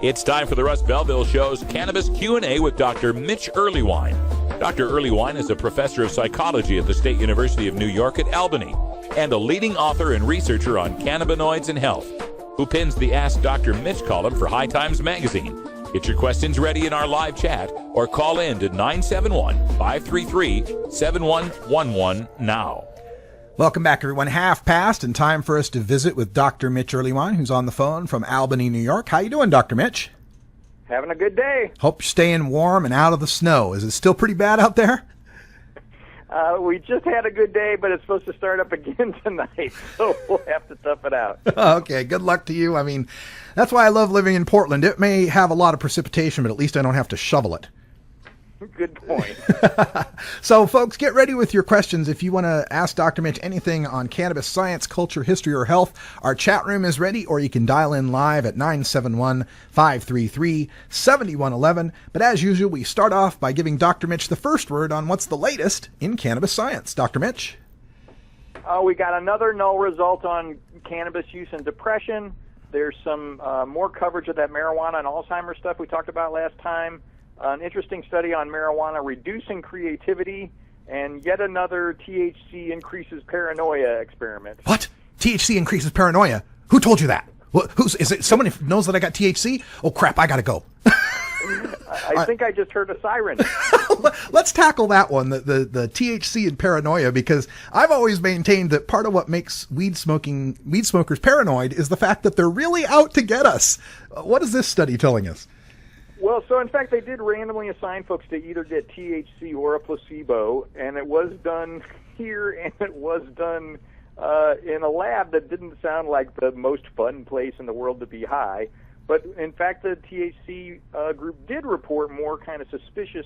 It's time for the Russ Belville Show's Cannabis Q&A with Dr. Mitch Earlywine. Dr. Earlywine is a professor of psychology at the State University of New York at Albany and a leading author and researcher on cannabinoids and health, who pins the Ask Dr. Mitch column for High Times magazine. Get your questions ready in our live chat or call in to 971-533-7111 now. Welcome back, everyone. Half past and time for us to visit with Dr. Mitch Earlywine, who's on the phone from Albany, New York. How you doing, Dr. Mitch? Having a good day. Hope you're staying warm and out of the snow. Is it still pretty bad out there? We just had a good day, but it's supposed to start up again tonight, so we'll have to tough it out. Okay, good luck to you. I mean, that's why I love living in Portland. It may have a lot of precipitation, but at least I don't have to shovel it. Good point. So, folks, get ready with your questions. If you want to ask Dr. Mitch anything on cannabis science, culture, history, or health, our chat room is ready, or you can dial in live at 971-533-7111. But as usual, we start off by giving Dr. Mitch the first word on what's the latest in cannabis science. Dr. Mitch? We got another null result on cannabis use and depression. There's some more coverage of that marijuana and Alzheimer's stuff we talked about last time. An interesting study on marijuana reducing creativity, and yet another THC increases paranoia experiment. What? THC increases paranoia? Who told you that? Is it someone who knows that I got THC? Oh, crap, I gotta go. I think I just heard a siren. Let's tackle that one, the THC and paranoia, because I've always maintained that part of what makes weed smokers paranoid is the fact that they're really out to get us. What is this study telling us? Well, so in fact, they did randomly assign folks to either get THC or a placebo, and it was done here, and it was done in a lab that didn't sound like the most fun place in the world to be high. But in fact, the THC group did report more kind of suspicious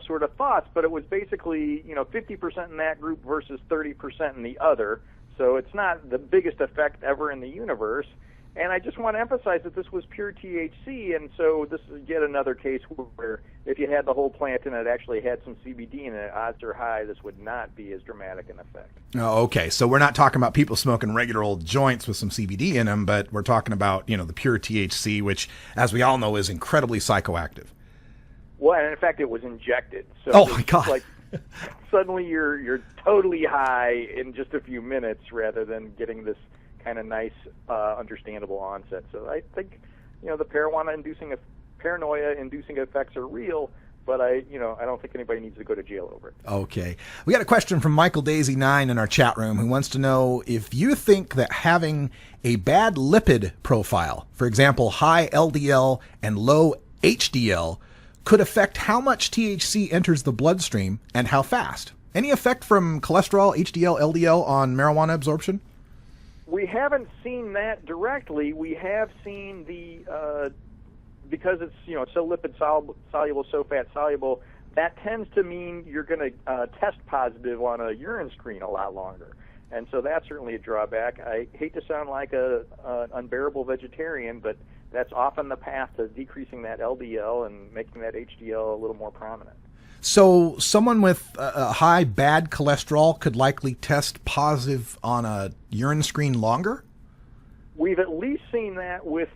sort of thoughts, but it was basically 50% in that group versus 30% in the other. So it's not the biggest effect ever in the universe. And I just want to emphasize that this was pure THC, and so this is yet another case where if you had the whole plant and it actually had some CBD in it, odds are high this would not be as dramatic an effect. Oh, okay. So we're not talking about people smoking regular old joints with some CBD in them, but we're talking about, the pure THC, which, as we all know, is incredibly psychoactive. Well, and in fact, it was injected. So oh, my God. Like, suddenly you're totally high in just a few minutes rather than getting this kind of nice, understandable onset. So I think, the paranoia-inducing effects are real, but I don't think anybody needs to go to jail over it. Okay. We got a question from Michael Daisy 9 in our chat room who wants to know if you think that having a bad lipid profile, for example, high LDL and low HDL, could affect how much THC enters the bloodstream and how fast. Any effect from cholesterol, HDL, LDL on marijuana absorption? We haven't seen that directly. We have seen because it's so lipid soluble, so fat soluble, that tends to mean you're going to test positive on a urine screen a lot longer, and so that's certainly a drawback. I hate to sound like an unbearable vegetarian, but that's often the path to decreasing that LDL and making that HDL a little more prominent. So someone with a high bad cholesterol could likely test positive on a urine screen longer? We've at least seen that with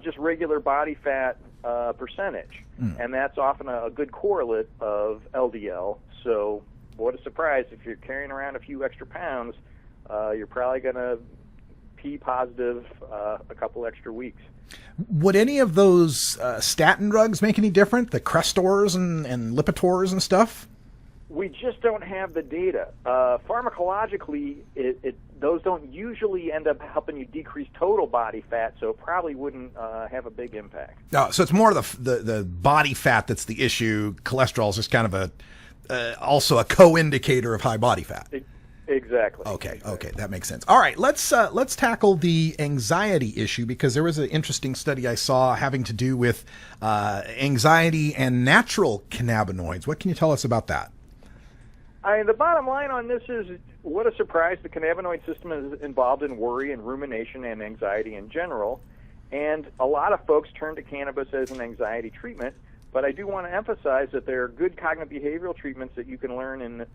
just regular body fat percentage, and that's often a good correlate of LDL. So what a surprise. If you're carrying around a few extra pounds, you're probably going to P positive a couple extra weeks. Would any of those statin drugs make any difference? The Crestors and Lipitors and stuff? We just don't have the data. Pharmacologically, those don't usually end up helping you decrease total body fat, so it probably wouldn't have a big impact. Oh, so it's more the body fat that's the issue. Cholesterol is just kind of also a co-indicator of high body fat. Exactly. Okay, that makes sense. All right, let's tackle the anxiety issue, because there was an interesting study I saw having to do with anxiety and natural cannabinoids. What can you tell us about that? The bottom line on this is, what a surprise. The cannabinoid system is involved in worry and rumination and anxiety in general, and a lot of folks turn to cannabis as an anxiety treatment. But I do want to emphasize that there are good cognitive behavioral treatments that you can learn in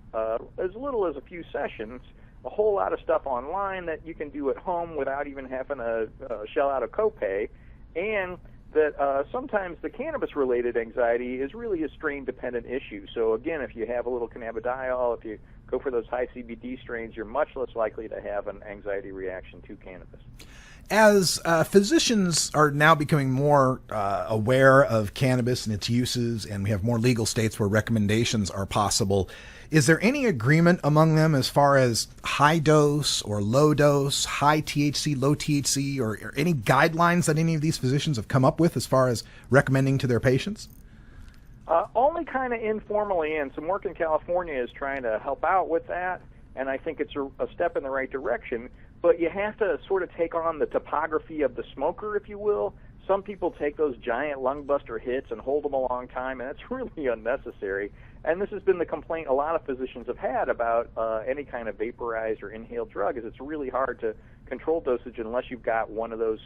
as little as a few sessions, a whole lot of stuff online that you can do at home without even having to shell out a copay. and that sometimes the cannabis-related anxiety is really a strain-dependent issue. So again, if you have a little cannabidiol, if you go for those high CBD strains, you're much less likely to have an anxiety reaction to cannabis. As physicians are now becoming more aware of cannabis and its uses, and we have more legal states where recommendations are possible, is there any agreement among them as far as high dose or low dose, high THC, low THC, or any guidelines that any of these physicians have come up with as far as recommending to their patients? Only kind of informally, and some work in California is trying to help out with that, and I think it's a step in the right direction. But you have to sort of take on the topography of the smoker, if you will. Some people take those giant lung buster hits and hold them a long time, and it's really unnecessary. And this has been the complaint a lot of physicians have had about any kind of vaporized or inhaled drug, is it's really hard to control dosage unless you've got one of those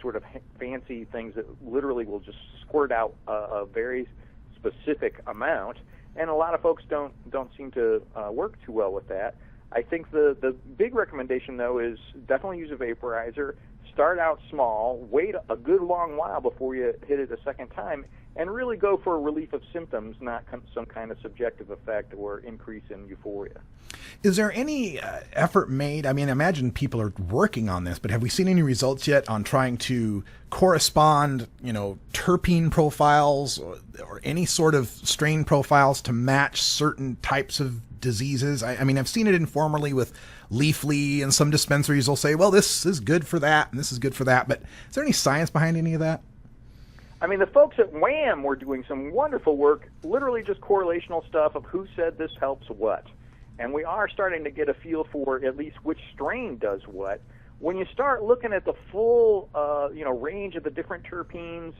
sort of fancy things that literally will just squirt out a very specific amount. And a lot of folks don't seem to work too well with that. I think the big recommendation, though, is definitely use a vaporizer. Start out small, wait a good long while before you hit it a second time, and really go for a relief of symptoms, not some kind of subjective effect or increase in euphoria. Is there any effort made? I mean, I imagine people are working on this, but have we seen any results yet on trying to correspond, terpene profiles or any sort of strain profiles to match certain types of diseases? I mean, I've seen it informally with Leafly, and some dispensaries will say, well, this is good for that and this is good for that. But is there any science behind any of that? I mean, the folks at WHAM were doing some wonderful work, literally just correlational stuff of who said this helps what. And we are starting to get a feel for at least which strain does what. When you start looking at the full range of the different terpenes,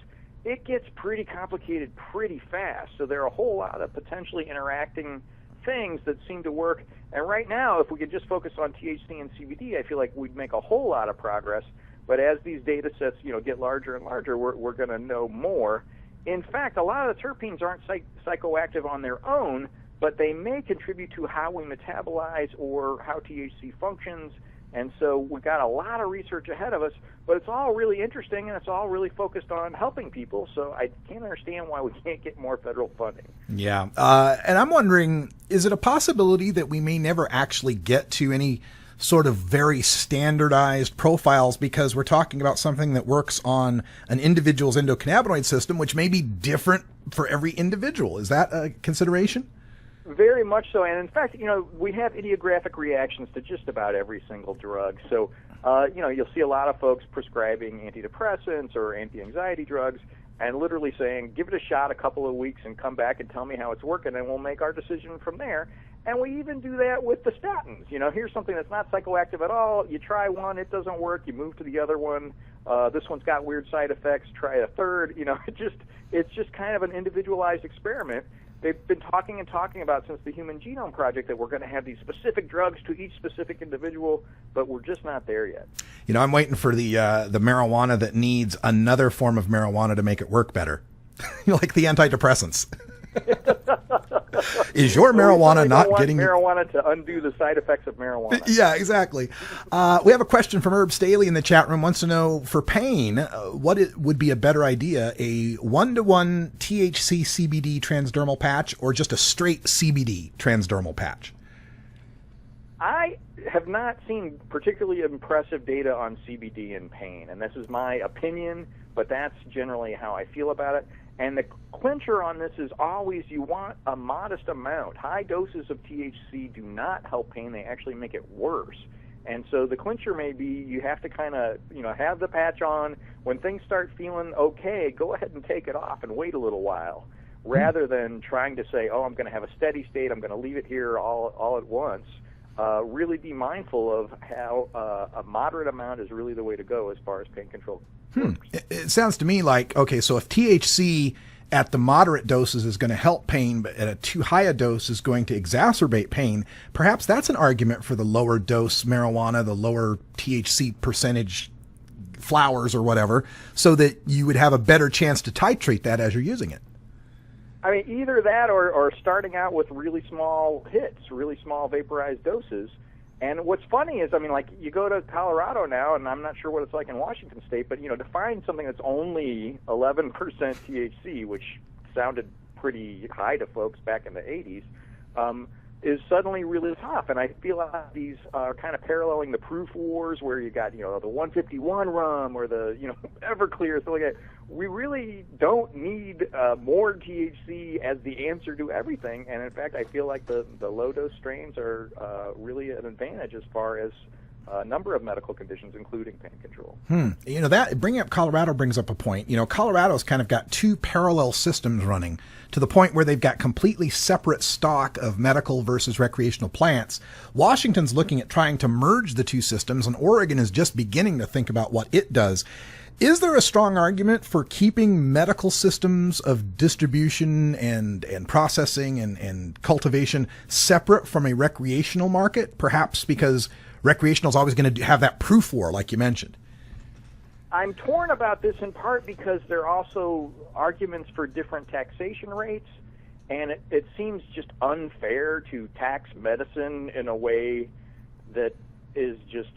it gets pretty complicated pretty fast. So there are a whole lot of potentially interacting things that seem to work. And right now, if we could just focus on THC and CBD, I feel like we'd make a whole lot of progress. But as these data sets, get larger and larger, we're going to know more. In fact, a lot of the terpenes aren't psychoactive on their own, but they may contribute to how we metabolize or how THC functions. And so we've got a lot of research ahead of us, but it's all really interesting, and it's all really focused on helping people. So I can't understand why we can't get more federal funding. Yeah. And I'm wondering, is it a possibility that we may never actually get to any sort of very standardized profiles, because we're talking about something that works on an individual's endocannabinoid system, which may be different for every individual? Is that a consideration? Very much so, and in fact, we have idiographic reactions to just about every single drug. So, you'll see a lot of folks prescribing antidepressants or anti-anxiety drugs and literally saying, give it a shot a couple of weeks and come back and tell me how it's working, and we'll make our decision from there. And we even do that with the statins. Here's something that's not psychoactive at all. You try one, it doesn't work, you move to the other one. This one's got weird side effects, try a third. It's just kind of an individualized experiment. They've been talking about since the Human Genome Project that we're going to have these specific drugs to each specific individual, but we're just not there yet. I'm waiting for the marijuana that needs another form of marijuana to make it work better, like the antidepressants. Is your marijuana not getting marijuana to undo the side effects of marijuana? Yeah, exactly. We have a question from Herb Staley in the chat room. Wants to know, for pain, what would be a better idea, a 1-to-1 THC CBD transdermal patch or just a straight CBD transdermal patch? I have not seen particularly impressive data on CBD and pain, and this is my opinion, but that's generally how I feel about it. And the clincher on this is always you want a modest amount. High doses of THC do not help pain. They actually make it worse. And so the clincher may be you have to kind of, have the patch on. When things start feeling okay, go ahead and take it off and wait a little while, rather than trying to say, I'm going to have a steady state, I'm going to leave it here all at once. Really be mindful of how a moderate amount is really the way to go as far as pain control works. It sounds to me like, okay, so if THC at the moderate doses is going to help pain, but at a too high a dose is going to exacerbate pain, perhaps that's an argument for the lower dose marijuana, the lower THC percentage flowers or whatever, so that you would have a better chance to titrate that as you're using it. I mean, either that or starting out with really small hits, really small vaporized doses, And what's funny is, I mean, like, you go to Colorado now, and I'm not sure what it's like in Washington State, but, to find something that's only 11% THC, which sounded pretty high to folks back in the 80s, is suddenly really tough. And I feel like these are kind of paralleling the proof wars where you got, the 151 rum or the, Everclear, stuff like that. We really don't need more THC as the answer to everything. And in fact, I feel like the low-dose strains are really an advantage as far as a number of medical conditions, including pain control. That bringing up Colorado brings up a point. Colorado's kind of got two parallel systems running to the point where they've got completely separate stock of medical versus recreational plants. Washington's looking at trying to merge the two systems, and Oregon is just beginning to think about what it does. Is there a strong argument for keeping medical systems of distribution and processing and cultivation separate from a recreational market, perhaps because recreational is always going to have that proof war, like you mentioned? I'm torn about this in part because there are also arguments for different taxation rates, and it seems just unfair to tax medicine in a way that is just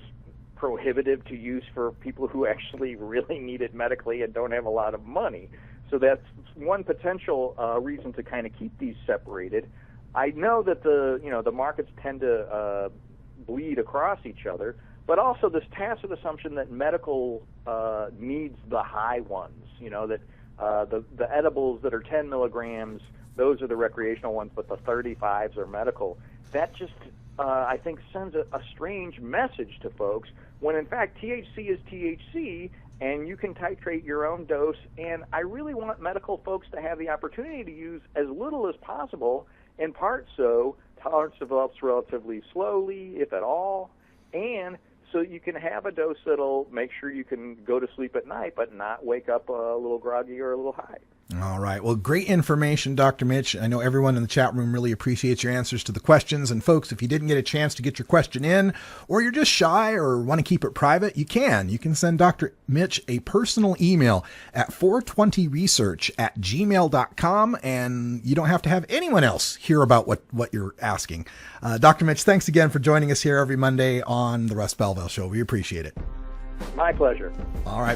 prohibitive to use for people who actually really need it medically and don't have a lot of money. So that's one potential reason to kind of keep these separated. I know that the markets tend to bleed across each other, but also this tacit assumption that medical needs the high ones, that the edibles that are 10 milligrams, those are the recreational ones, but the 35s are medical. That just, I think, sends a strange message to folks when, in fact, THC is THC, and you can titrate your own dose, and I really want medical folks to have the opportunity to use as little as possible, in part so tolerance develops relatively slowly, if at all, and so you can have a dose that'll make sure you can go to sleep at night but not wake up a little groggy or a little high. All right. Well, great information, Dr. Mitch. I know everyone in the chat room really appreciates your answers to the questions. And folks, if you didn't get a chance to get your question in, or you're just shy or want to keep it private, you can. You can send Dr. Mitch a personal email at 420research@gmail.com, and you don't have to have anyone else hear about what you're asking. Dr. Mitch, thanks again for joining us here every Monday on the Russ Belville Show. We appreciate it. My pleasure. All right.